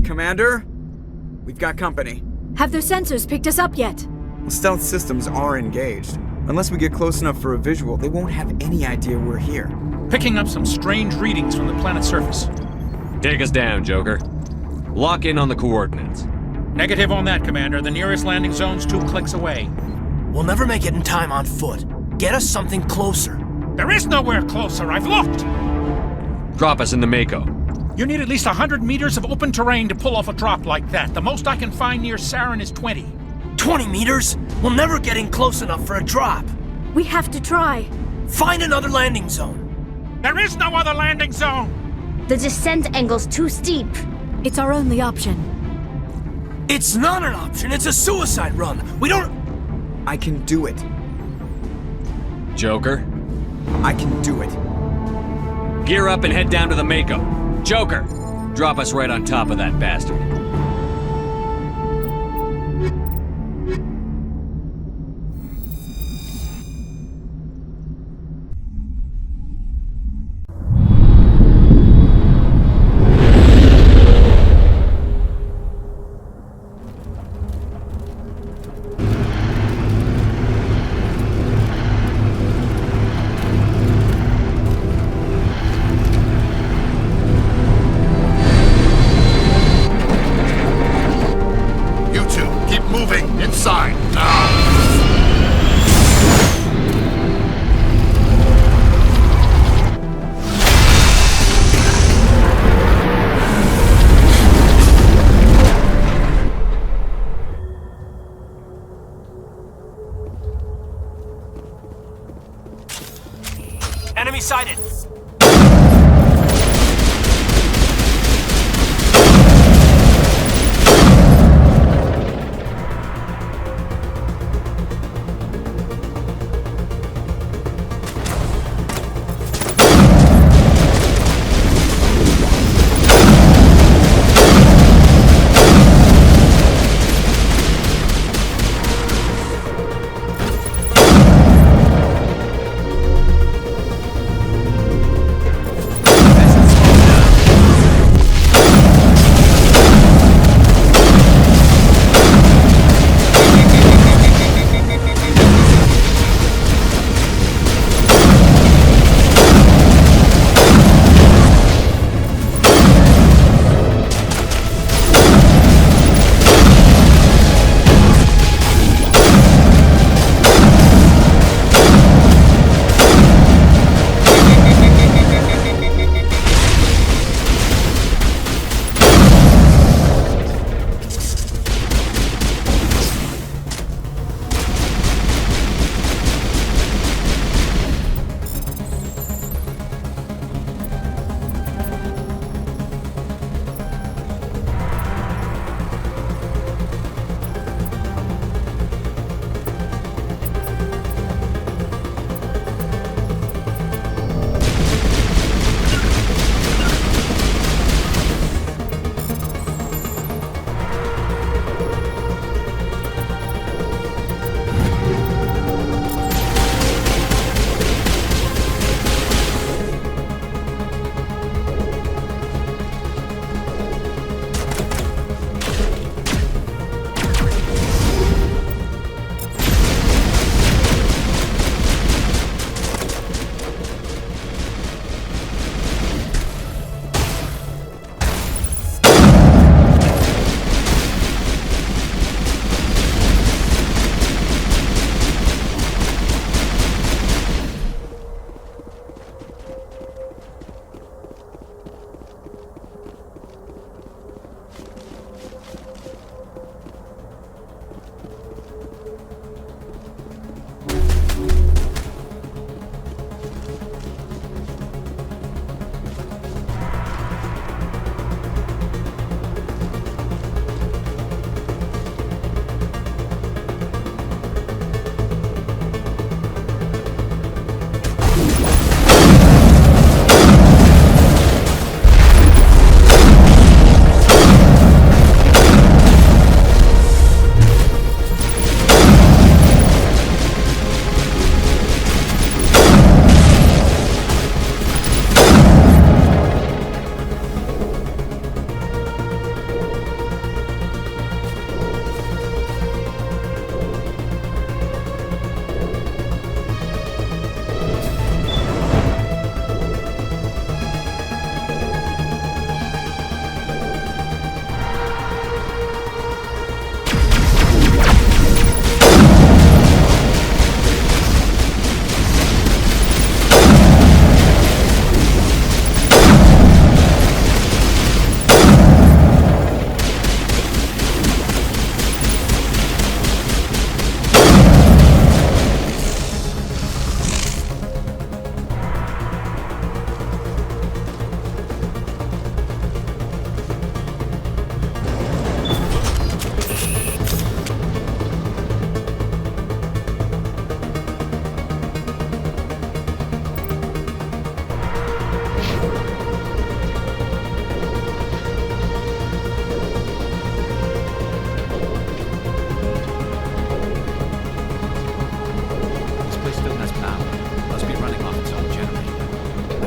Commander? We've got company. Have their sensors picked us up yet? Stealth systems are engaged. Unless we get close enough for a visual, they won't have any idea we're here. Picking up some strange readings from the planet's surface. Take us down, Joker. Lock in on the coordinates. Negative on that, Commander. The nearest landing zone's 2 clicks away. We'll never make it in time on foot. Get us something closer. There is nowhere closer, I've looked! Drop us in the Mako. You need at least 100 meters of open terrain to pull off a drop like that. The most I can find near Saren is 20. 20 meters? We'll never get in close enough for a drop. We have to try. Find another landing zone. There is no other landing zone! The descent angle's too steep. It's our only option. It's not an option, it's a suicide run. We don't... I can do it. Joker, I can do it. gear up and head down to the Mako. Joker, drop us right on top of that bastard.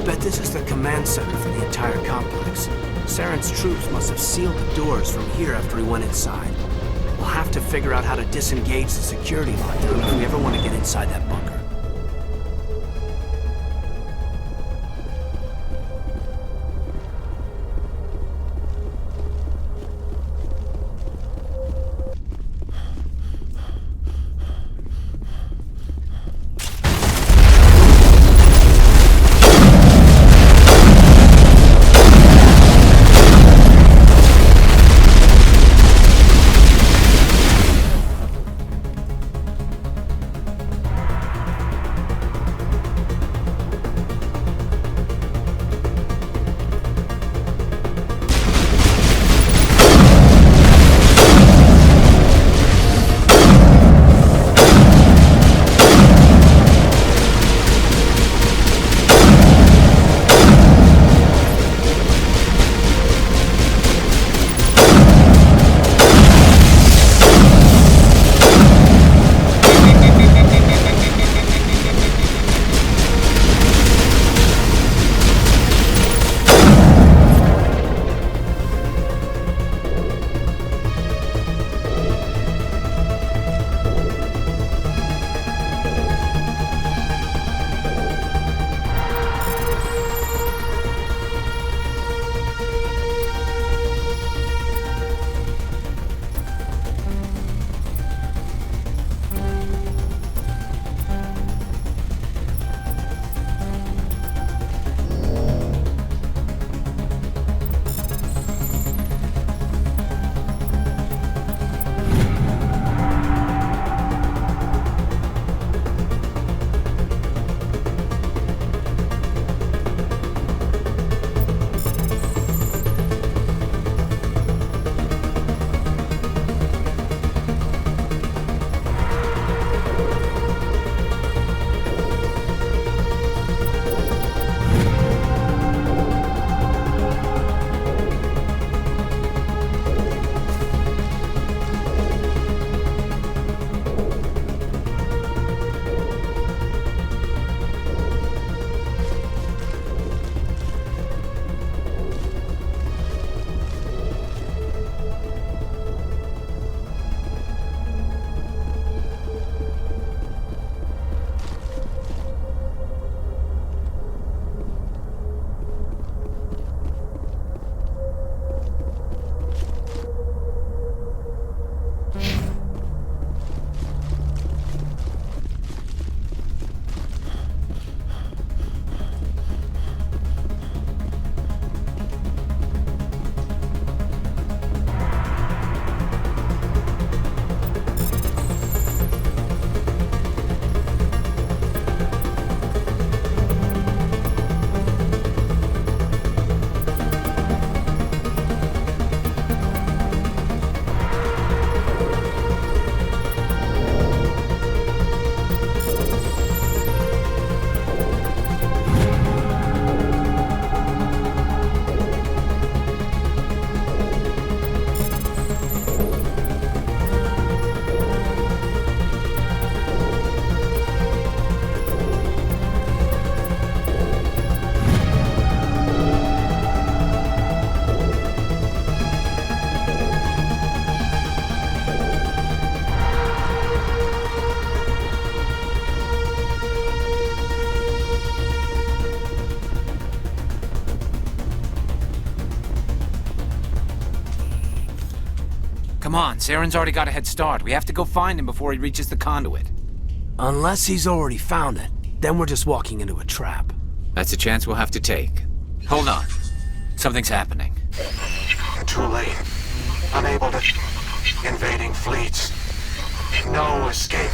bet this is the command center for the entire complex. Saren's troops must have sealed the doors from here after he went inside. We'll have to figure out how to disengage the security lockdown if we ever want to get inside that bunker. Come on, Saren's already got a head start. We have to go find him before he reaches the conduit. Unless he's already found it, then we're just walking into a trap. That's a chance we'll have to take. Hold on. Something's happening. Too late. Unable to... Invading fleets. No escape.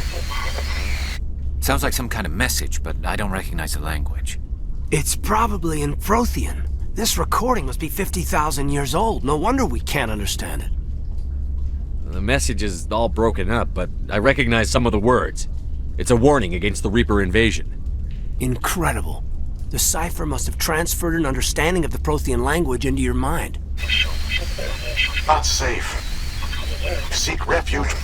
Sounds like some kind of message, but I don't recognize the language. It's probably in Prothean. This recording must be 50,000 years old. No wonder we can't understand it. The message is all broken up, but I recognize some of the words. It's a warning against the Reaper invasion. Incredible. The cipher must have transferred an understanding of the Prothean language into your mind. Not safe. Seek refuge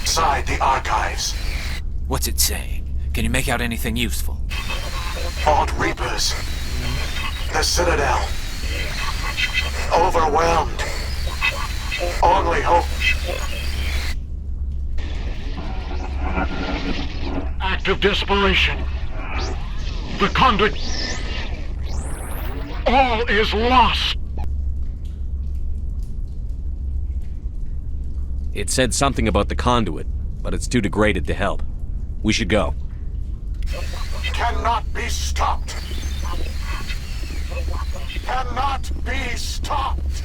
inside the archives. What's it saying? Can you make out anything useful? Fought Reapers. The Citadel. Overwhelmed. Only hope. Act of desperation. The conduit. All is lost. It said something about the conduit, but it's too degraded to help. We should go. Cannot be stopped. Cannot be stopped.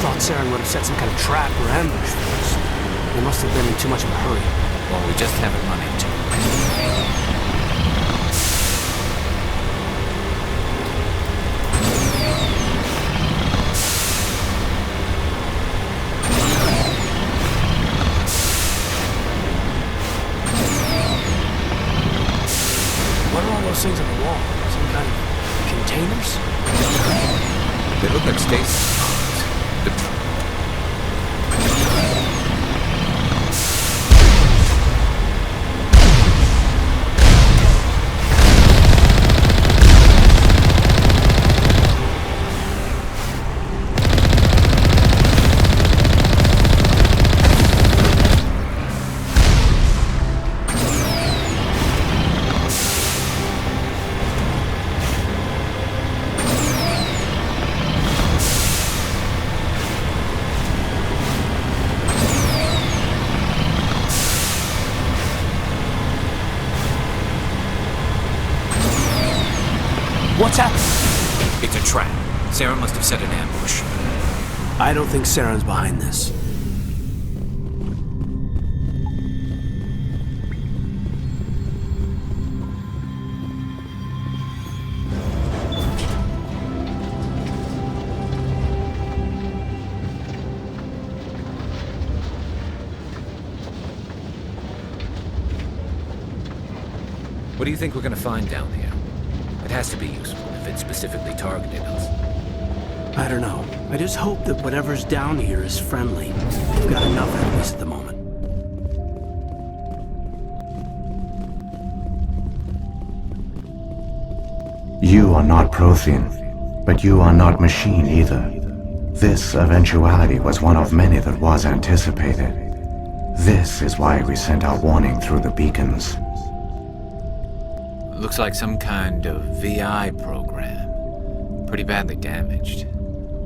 thought Saren would have set some kind of trap or ambush for us. They must have been in too much of a hurry. Well, we just haven't run into it. What are all those things on the wall? Some kind of containers? They look like stasis pods. What's happening? It's a trap. Sarah must have set an ambush. I don't think Saren's behind this. What do you think we're gonna find down here? It has to be useful if it specifically targeted us. I don't know. I just hope that whatever's down here is friendly. We've got enough enemies at the moment. You are not Prothean, but you are not machine either. This eventuality was one of many that was anticipated. This is why we sent our warning through the beacons. Looks like some kind of VI program. Pretty badly damaged.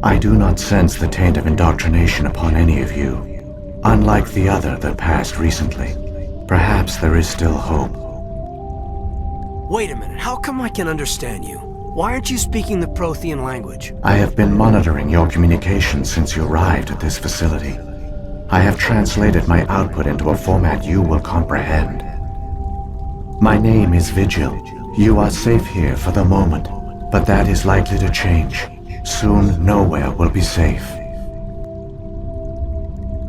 I do not sense the taint of indoctrination upon any of you. Unlike the other that passed recently, perhaps there is still hope. Wait a minute, how come I can understand you? Why aren't you speaking the Prothean language? I have been monitoring your communications since you arrived at this facility. I have translated my output into a format you will comprehend. My name is Vigil. You are safe here for the moment, but that is likely to change. Soon, nowhere will be safe.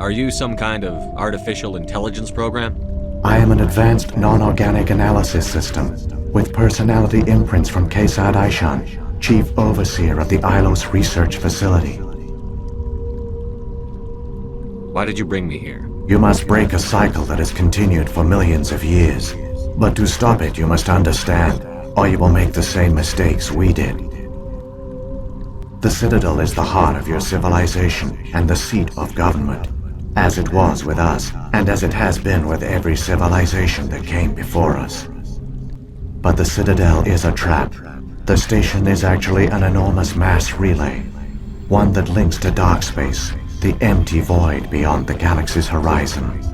Are you some kind of artificial intelligence program? I am an advanced non-organic analysis system with personality imprints from Kesad Aishan, Chief Overseer of the Ilos Research Facility. Why did you bring me here? You must break a cycle that has continued for millions of years. But to stop it, you must understand, or you will make the same mistakes we did. The Citadel is the heart of your civilization and the seat of government, as it was with us, and as it has been with every civilization that came before us. But the Citadel is a trap. The station is actually an enormous mass relay, one that links to dark space, the empty void beyond the galaxy's horizon.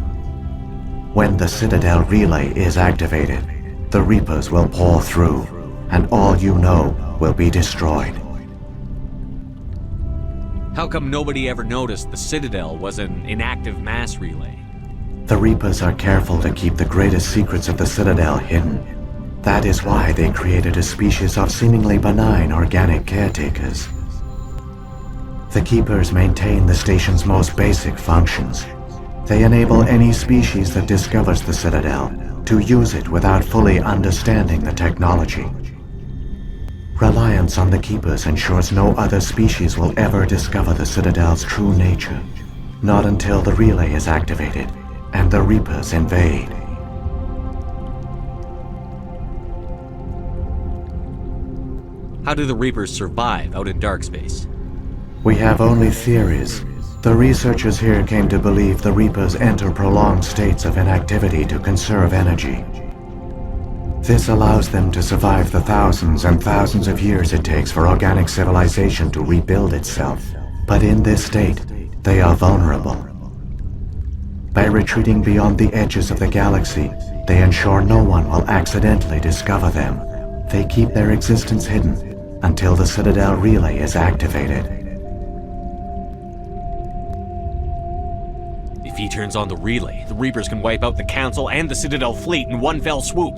When the Citadel relay is activated, the Reapers will pour through, and all you know will be destroyed. How come nobody ever noticed the Citadel was an inactive mass relay? The Reapers are careful to keep the greatest secrets of the Citadel hidden. That is why they created a species of seemingly benign organic caretakers. The Keepers maintain the station's most basic functions. They enable any species that discovers the Citadel to use it without fully understanding the technology. Reliance on the Keepers ensures no other species will ever discover the Citadel's true nature, not until the relay is activated and the Reapers invade. How do the Reapers survive out in dark space? We have only theories. The researchers here came to believe the Reapers enter prolonged states of inactivity to conserve energy. This allows them to survive the thousands and thousands of years it takes for organic civilization to rebuild itself. But in this state, they are vulnerable. By retreating beyond the edges of the galaxy, they ensure no one will accidentally discover them. They keep their existence hidden until the Citadel relay is activated. If he turns on the relay, the Reapers can wipe out the Council and the Citadel fleet in one fell swoop.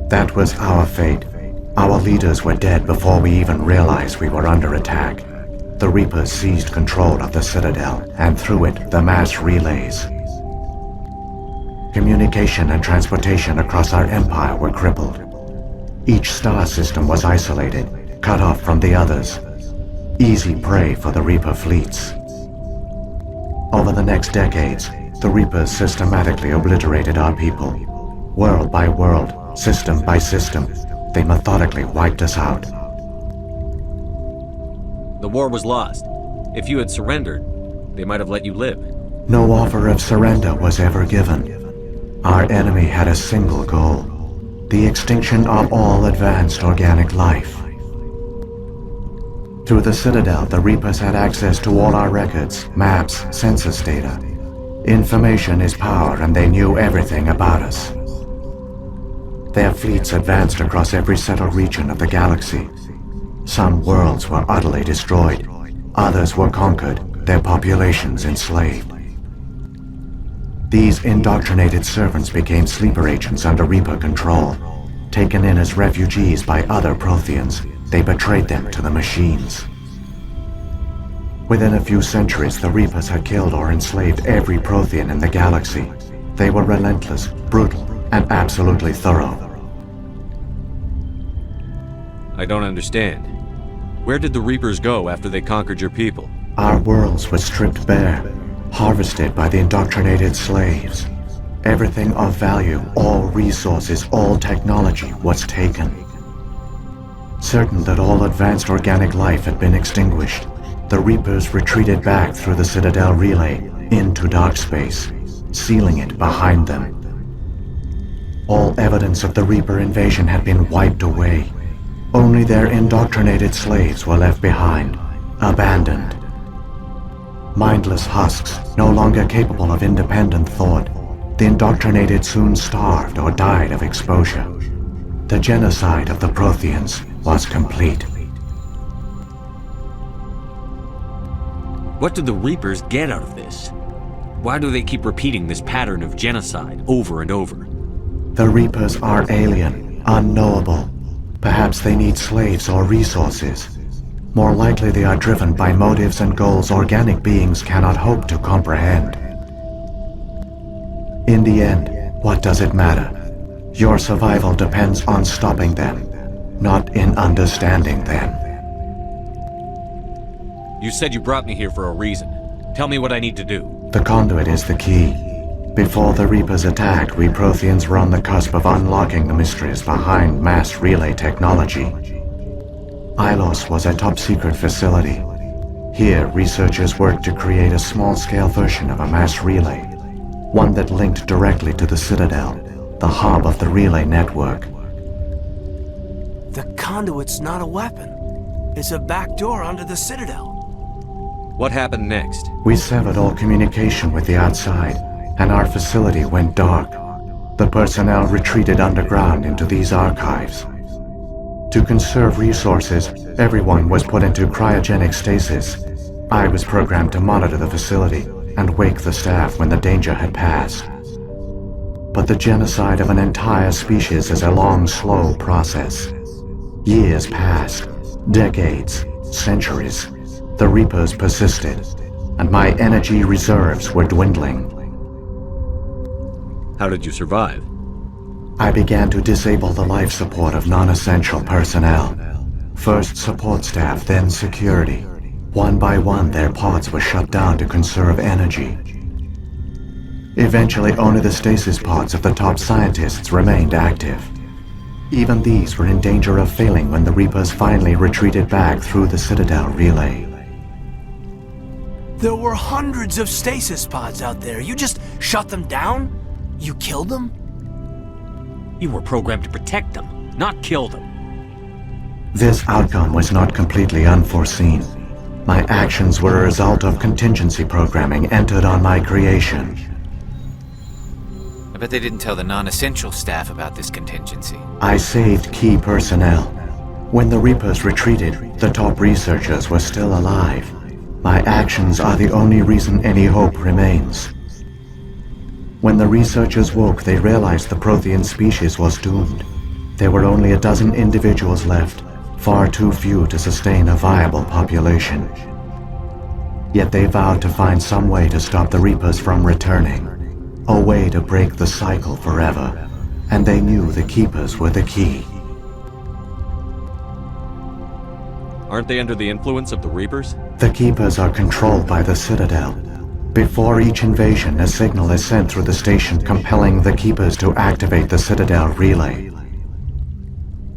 That was our fate. Our leaders were dead before we even realized we were under attack. The Reapers seized control of the Citadel, and through it, the mass relays. Communication and transportation across our empire were crippled. Each star system was isolated, cut off from the others. Easy prey for the Reaper fleets. Over the next decades, the Reapers systematically obliterated our people. World by world, system by system, they methodically wiped us out. The war was lost. If you had surrendered, they might have let you live. No offer of surrender was ever given. Our enemy had a single goal: the extinction of all advanced organic life. Through the Citadel, the Reapers had access to all our records, maps, census data. Information is power, and they knew everything about us. Their fleets advanced across every settled region of the galaxy. Some worlds were utterly destroyed. Others were conquered, their populations enslaved. These indoctrinated servants became sleeper agents under Reaper control. Taken in as refugees by other Protheans, they betrayed them to the machines. Within a few centuries, the Reapers had killed or enslaved every Prothean in the galaxy. They were relentless, brutal, and absolutely thorough. I don't understand. Where did the Reapers go after they conquered your people? Our worlds were stripped bare, harvested by the indoctrinated slaves. Everything of value, all resources, all technology was taken. Certain that all advanced organic life had been extinguished, the Reapers retreated back through the Citadel relay into dark space, sealing it behind them. All evidence of the Reaper invasion had been wiped away. Only their indoctrinated slaves were left behind, abandoned. Mindless husks, no longer capable of independent thought, the indoctrinated soon starved or died of exposure. The genocide of the Protheans was complete. What did the Reapers get out of this? Why do they keep repeating this pattern of genocide over and over? The Reapers are alien, unknowable. Perhaps they need slaves or resources. More likely they are driven by motives and goals organic beings cannot hope to comprehend. In the end, what does it matter? Your survival depends on stopping them, not in understanding them. You said you brought me here for a reason. Tell me what I need to do. The conduit is the key. Before the Reapers attacked, we Protheans were on the cusp of unlocking the mysteries behind mass relay technology. Ilos was a top-secret facility. Here, researchers worked to create a small-scale version of a mass relay, one that linked directly to the Citadel, the hub of the relay network. The conduit's not a weapon. It's a backdoor under the Citadel. What happened next? We severed all communication with the outside, and our facility went dark. The personnel retreated underground into these archives. To conserve resources, everyone was put into cryogenic stasis. I was programmed to monitor the facility and wake the staff when the danger had passed. But the genocide of an entire species is a long, slow process. Years passed, decades, centuries. The Reapers persisted, and my energy reserves were dwindling. How did you survive? I began to disable the life support of non-essential personnel. First support staff, then security. One by one, their pods were shut down to conserve energy. Eventually, only the stasis pods of the top scientists remained active. Even these were in danger of failing when the Reapers finally retreated back through the Citadel relay. There were hundreds of stasis pods out there. You just shut them down? You killed them? You were programmed to protect them, not kill them. This outcome was not completely unforeseen. My actions were a result of contingency programming entered on my creation. I bet they didn't tell the non-essential staff about this contingency. I saved key personnel. When the Reapers retreated, the top researchers were still alive. My actions are the only reason any hope remains. When the researchers woke, they realized the Prothean species was doomed. There were only a dozen individuals left, far too few to sustain a viable population. Yet they vowed to find some way to stop the Reapers from returning, a way to break the cycle forever, and they knew the Keepers were the key. Aren't they under the influence of the Reapers? The Keepers are controlled by the Citadel. Before each invasion, a signal is sent through the station compelling the Keepers to activate the Citadel relay.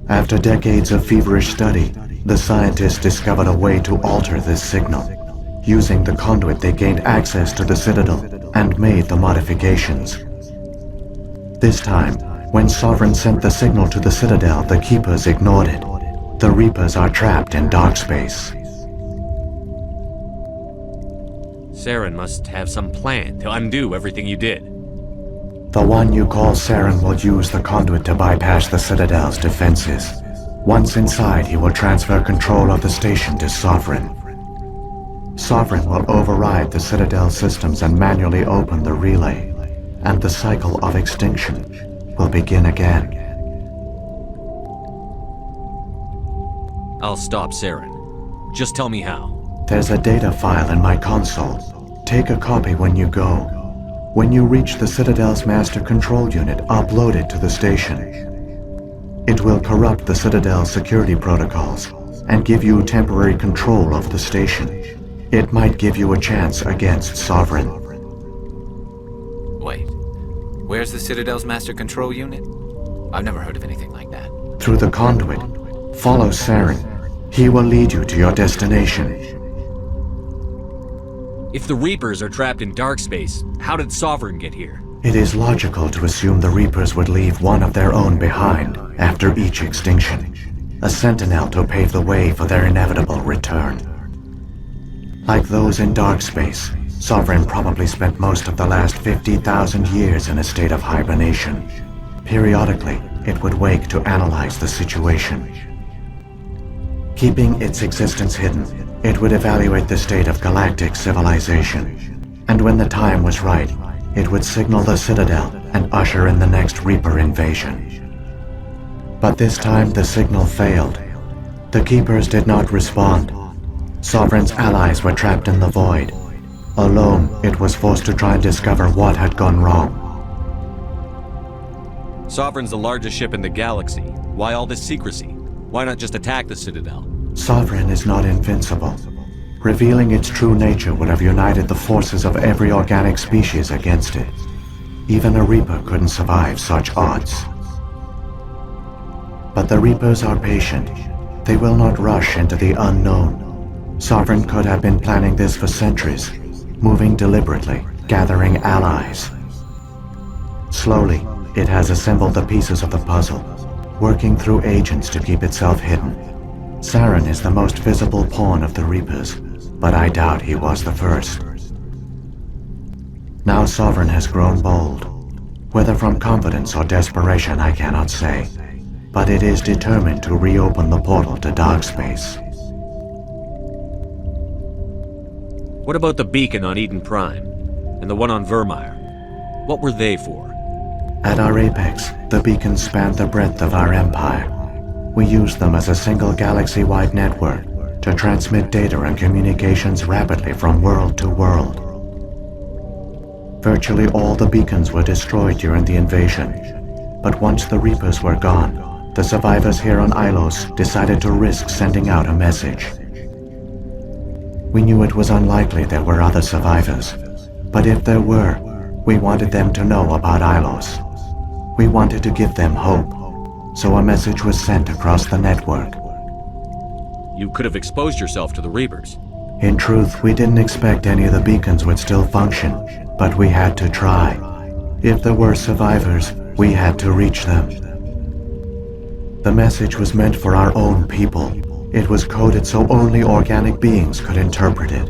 After decades of feverish study, the scientists discovered a way to alter this signal. Using the conduit, they gained access to the Citadel and made the modifications. This time, when Sovereign sent the signal to the Citadel, the Keepers ignored it. The Reapers are trapped in dark space. Saren must have some plan to undo everything you did. The one you call Saren will use the conduit to bypass the Citadel's defenses. Once inside, he will transfer control of the station to Sovereign. Sovereign will override the Citadel systems and manually open the relay, and the cycle of extinction will begin again. I'll stop Saren. Just tell me how. There's a data file in my console. Take a copy when you go. When you reach the Citadel's master control unit, upload it to the station. It will corrupt the Citadel's security protocols and give you temporary control of the station. It might give you a chance against Sovereign. Wait. Where's the Citadel's master control unit? I've never heard of anything like that. Through the conduit. Follow Saren. He will lead you to your destination. If the Reapers are trapped in dark space, how did Sovereign get here? It is logical to assume the Reapers would leave one of their own behind after each extinction. A sentinel to pave the way for their inevitable return. Like those in dark space, Sovereign probably spent most of the last 50,000 years in a state of hibernation. Periodically, it would wake to analyze the situation. Keeping its existence hidden, it would evaluate the state of galactic civilization. And when the time was right, it would signal the Citadel and usher in the next Reaper invasion. But this time the signal failed. The Keepers did not respond. Sovereign's allies were trapped in the void. Alone, it was forced to try and discover what had gone wrong. Sovereign's the largest ship in the galaxy. Why all this secrecy? Why not just attack the Citadel? Sovereign is not invincible. Revealing its true nature would have united the forces of every organic species against it. Even a Reaper couldn't survive such odds. But the Reapers are patient. They will not rush into the unknown. Sovereign could have been planning this for centuries, moving deliberately, gathering allies. Slowly, it has assembled the pieces of the puzzle, working through agents to keep itself hidden. Saren is the most visible pawn of the Reapers, but I doubt he was the first. Now Sovereign has grown bold. Whether from confidence or desperation, I cannot say, but it is determined to reopen the portal to dark space. What about the beacon on Iden Prime, and the one on Vermeer? What were they for? At our apex, the beacons spanned the breadth of our empire. We used them as a single galaxy-wide network to transmit data and communications rapidly from world to world. Virtually all the beacons were destroyed during the invasion, but once the Reapers were gone, the survivors here on Ilos decided to risk sending out a message. We knew it was unlikely there were other survivors, but if there were, we wanted them to know about Ilos. We wanted to give them hope, so a message was sent across the network. You could have exposed yourself to the Reapers. In truth, we didn't expect any of the beacons would still function, but we had to try. If there were survivors, we had to reach them. The message was meant for our own people. It was coded so only organic beings could interpret it.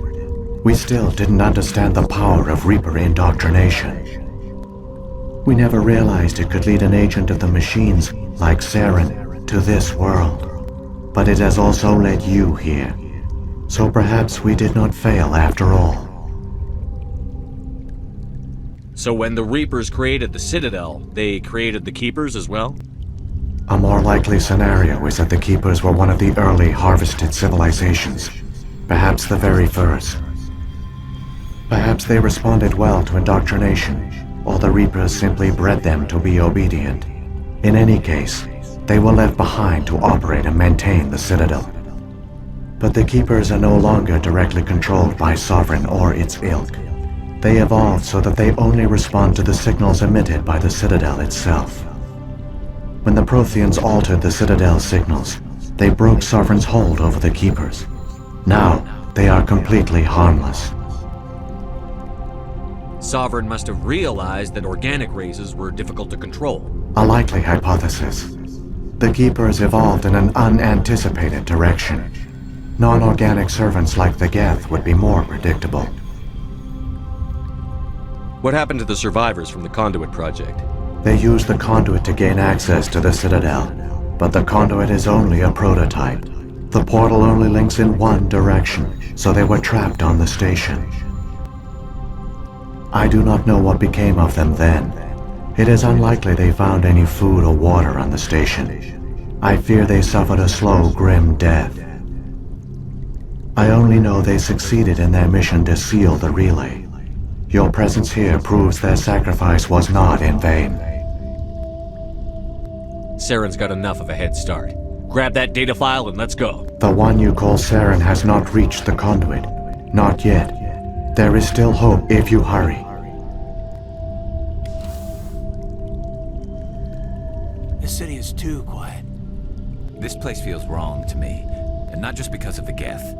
We still didn't understand the power of Reaper indoctrination. We never realized it could lead an agent of the machines, like Saren, to this world. But it has also led you here. So perhaps we did not fail after all. So when the Reapers created the Citadel, they created the Keepers as well? A more likely scenario is that the Keepers were one of the early harvested civilizations, perhaps the very first. Perhaps they responded well to indoctrination, or the Reapers simply bred them to be obedient. In any case, they were left behind to operate and maintain the Citadel. But the Keepers are no longer directly controlled by Sovereign or its ilk. They evolved so that they only respond to the signals emitted by the Citadel itself. When the Protheans altered the Citadel's signals, they broke Sovereign's hold over the Keepers. Now, they are completely harmless. Sovereign must have realized that organic races were difficult to control. A likely hypothesis. The Keepers evolved in an unanticipated direction. Non-organic servants like the Geth would be more predictable. What happened to the survivors from the Conduit project? They used the conduit to gain access to the Citadel, but the conduit is only a prototype. The portal only links in one direction, so they were trapped on the station. I do not know what became of them then. It is unlikely they found any food or water on the station. I fear they suffered a slow, grim death. I only know they succeeded in their mission to seal the relay. Your presence here proves their sacrifice was not in vain. Saren's got enough of a head start. Grab that data file and let's go. The one you call Saren has not reached the conduit. Not yet. There is still hope if you hurry. This city is too quiet. This place feels wrong to me, and not just because of the Geth.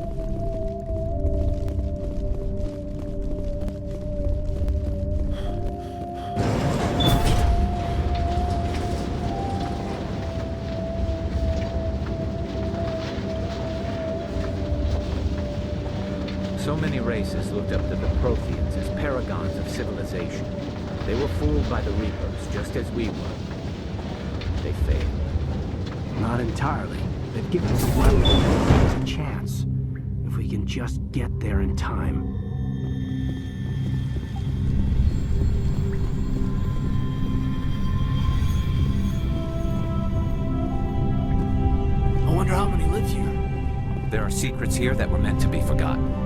So many races looked up to the Protheans as paragons of civilization. They were fooled by the Reapers, just as we were. They failed. Not entirely. They've given us a chance. If we can just get there in time. I wonder how many live here. There are secrets here that were meant to be forgotten.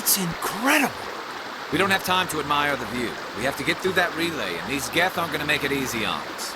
It's incredible! We don't have time to admire the view. We have to get through that relay, and these Geth aren't gonna make it easy on us.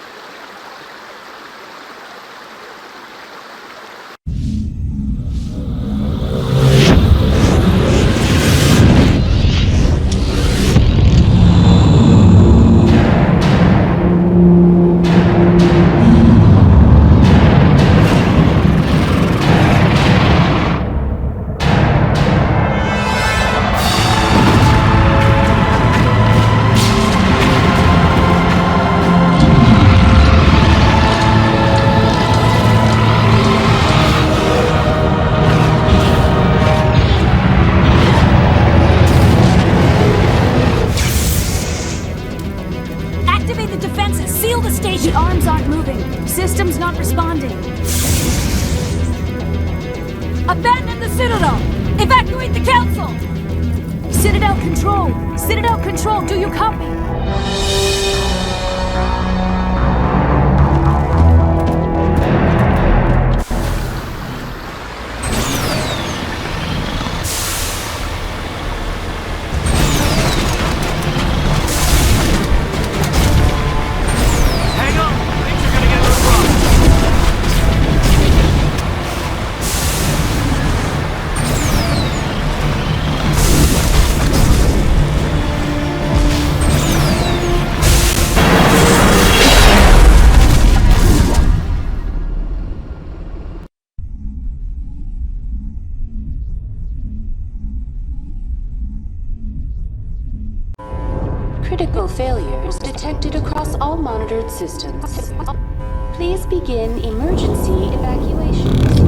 Abandon the Citadel! Evacuate the Council! Citadel Control! Citadel Control, do you copy? Critical failures detected across all monitored systems. Please begin emergency evacuation.